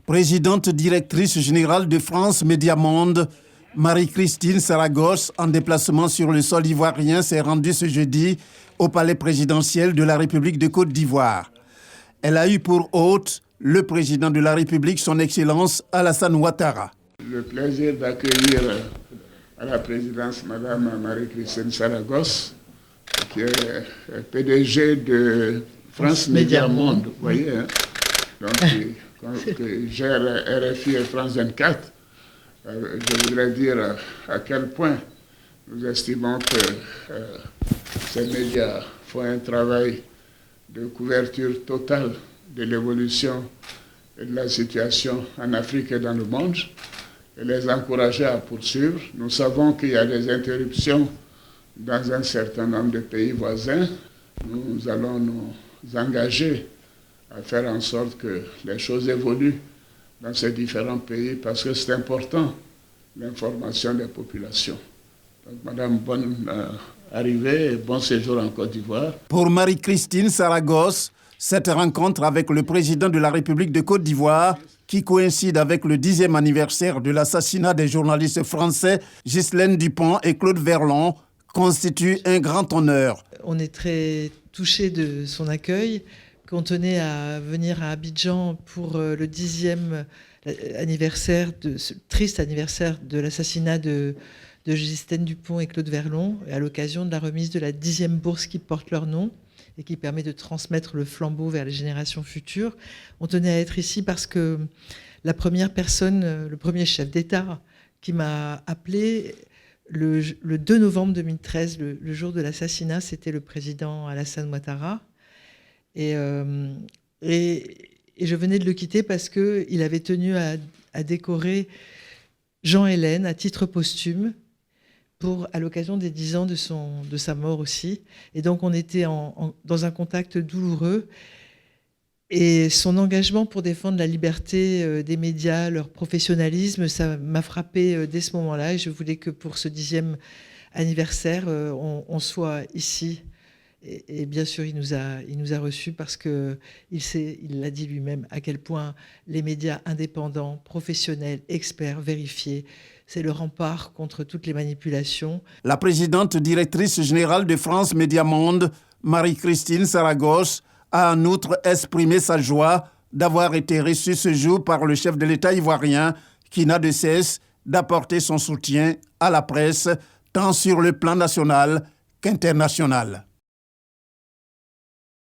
Présidente directrice générale de France Média Monde, Marie-Christine Saragosse, en déplacement sur le sol ivoirien, s'est rendue ce jeudi au palais présidentiel de la République de Côte d'Ivoire. Elle a eu pour hôte le président de la République, son Excellence Alassane Ouattara. Le plaisir d'accueillir à la présidence Madame Marie-Christine Saragosse, qui est PDG de France Média Monde, vous voyez, hein? Donc, qui gère RFI et France 24. Je voudrais dire à quel point nous estimons que ces médias font un travail de couverture totale de l'évolution et de la situation en Afrique et dans le monde, et les encourager à poursuivre. Nous savons qu'il y a des interruptions dans un certain nombre de pays voisins. Nous allons nous engager à faire en sorte que les choses évoluent dans ces différents pays parce que c'est important, l'information des populations. Donc, Madame, bonne arrivée et bon séjour en Côte d'Ivoire. Pour Marie-Christine Saragosse, cette rencontre avec le président de la République de Côte d'Ivoire, qui coïncide avec le 10e anniversaire de l'assassinat des journalistes français Ghislaine Dupont et Claude Verlon, constitue un grand honneur. On est très touchés de son accueil, qu'on tenait à venir à Abidjan pour le 10e anniversaire, ce triste anniversaire de l'assassinat de Ghislaine Dupont et Claude Verlon, à l'occasion de la remise de la 10e bourse qui porte leur nom et qui permet de transmettre le flambeau vers les générations futures. On tenait à être ici parce que la première personne, le premier chef d'État qui m'a appelé le 2 novembre 2013, le jour de l'assassinat, c'était le président Alassane Ouattara. Et je venais de le quitter parce qu'il avait tenu à décorer Jean Hélène à titre posthume à l'occasion des 10 ans de sa mort aussi. Et donc on était dans un contact douloureux. Et son engagement pour défendre la liberté des médias, leur professionnalisme, ça m'a frappé dès ce moment-là. Et je voulais que pour ce 10e anniversaire, on soit ici. Et bien sûr, il nous a reçus parce qu'il l'a dit lui-même à quel point les médias indépendants, professionnels, experts, vérifiés, c'est le rempart contre toutes les manipulations. La présidente directrice générale de France Média Monde, Marie-Christine Saragosse, a en outre exprimé sa joie d'avoir été reçue ce jour par le chef de l'État ivoirien qui n'a de cesse d'apporter son soutien à la presse, tant sur le plan national qu'international.